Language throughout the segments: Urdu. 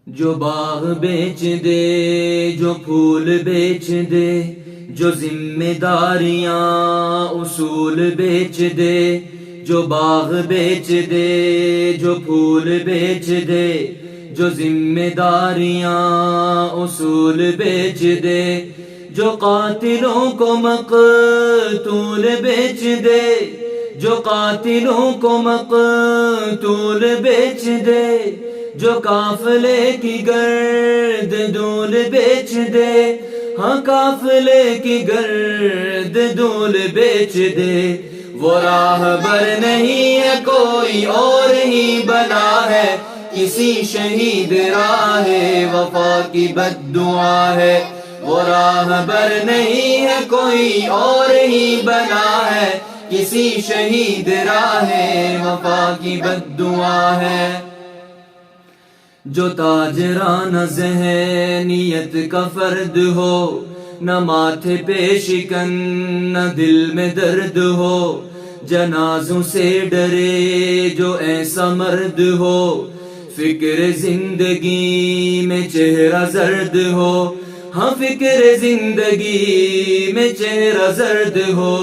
جو باغ بیچ دے، جو پھول بیچ دے، جو ذمہ داریاں اصول بیچ دے، جو باغ بیچ دے، جو پھول بیچ دے، جو ذمہ داریاں اصول بیچ دے، جو قاتلوں کو مقتول بیچ دے، جو قاتلوں کو مقتول بیچ دے، جو قافلے کی گرد دول بیچ دے، ہاں قافلے کی گرد دول بیچ دے، وہ راہبر نہیں ہے کوئی اور ہی بنا ہے، کسی شہید راہ وفا کی بد دعا ہے، وہ راہبر نہیں ہے کوئی اور ہی بنا ہے، کسی شہید راہ وفا کی بد دعا ہے۔ جو تاجرانہ ذہنیت کا فرد ہو، نہ ماتھے پہ شکن نہ دل میں درد ہو، جنازوں سے ڈرے جو ایسا مرد ہو، فکر زندگی میں چہرہ زرد ہو، ہاں فکر زندگی میں چہرہ زرد ہو،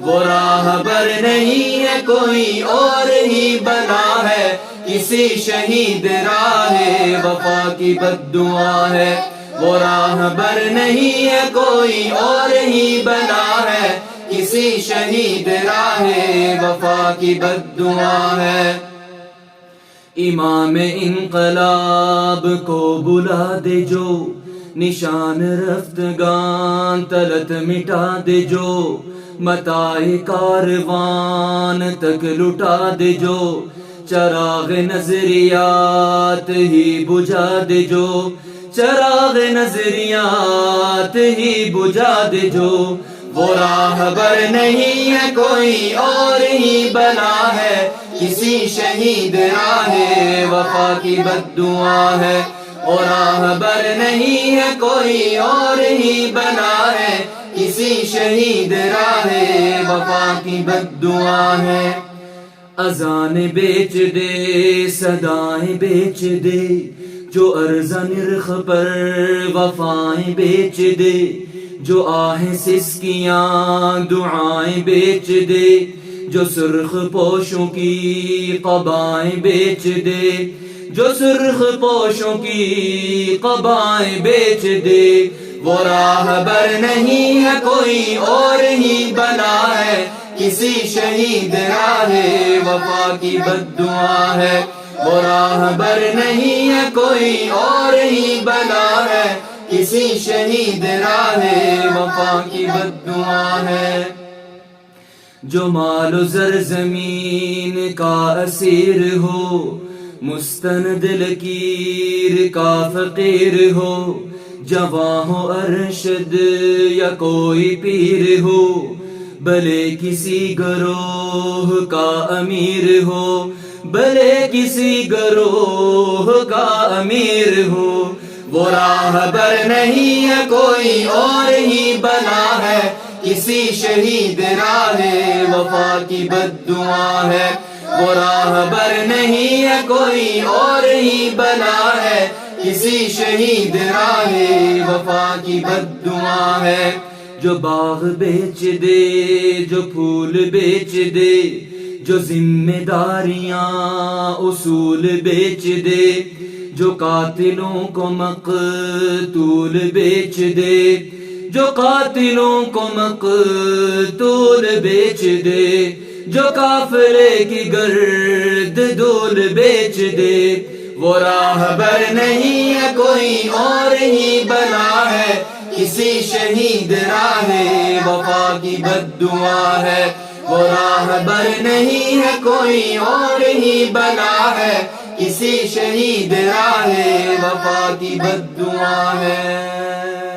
وہ راہبر نہیں ہے کوئی اور ہی بنا ہے، کسی شہید راہ وفا کی بد دعا ہے، وہ راہبر نہیں ہے کوئی اور ہی بنا ہے، کسی شہید راہ وفا کی بد دعا ہے۔ امام انقلاب کو بلا دے جو، نشان رفتگان طلت مٹا دے جو، متاع کاروان تک لٹا دے جو، چراغ نظریات ہی بجھا دے جو، چراغ نظریات ہی بجھا دے جو، وہ راہبر نہیں ہے کوئی اور ہی بنا ہے، کسی شہید راہ وفا کی بد دعا ہے، وہ راہبر نہیں ہے کوئی اور ہی بنا ہے، کسی شہید راہ وفا کی بد دعا ہے۔ اذان بیچ دے، صدائیں بیچ دے، جو ارزاں نرخ پر وفائیں بیچ دے، جو آہیں سسکیاں دعائیں بیچ دے، جو سرخ پوشوں کی قبائیں بیچ دے، جو سرخ پوشوں کی قبائیں بیچ دے، وہ راہبر نہیں ہے کوئی اور ہی بنا ہے، کسی شہید راہ وفا کی بد دعا ہے، وہ راہبر نہیں ہے کوئی اور ہی بنا ہے، کسی شہید راہ وفا کی بد دعا ہے۔ جو مال و زر زمین کا اسیر ہو، مستند لکیر کا فقیر ہو، جواں ہو ارشد یا کوئی پیر ہو، بھلے کسی گروہ کا امیر ہو، بھلے کسی گروہ کا امیر ہو، وہ راہبر نہیں ہے کوئی اور ہی بنا ہے، کسی شہید راہ وفا کی بد دعا ہے، وہ راہبر نہیں ہے کوئی اور ہی بنا ہے، کسی شہید راہ وفا کی بد دعا ہے۔ جو باغ بیچ دے، جو پھول بیچ دے، جو ذمہ داریاں اصول بیچ دے، جو قاتلوں کو مقتول بیچ دے، جو قاتلوں کو مقتول بیچ دے، جو قافلے کی گرد دول بیچ دے، وہ راہبر نہیں ہے کوئی اور ہی بنا ہے، کسی شہید راہ وفا کی بد دعا ہے، وہ راہبر نہیں ہے کوئی اور ہی بنا ہے، کسی شہید راہ وفا کی بد دعا ہے۔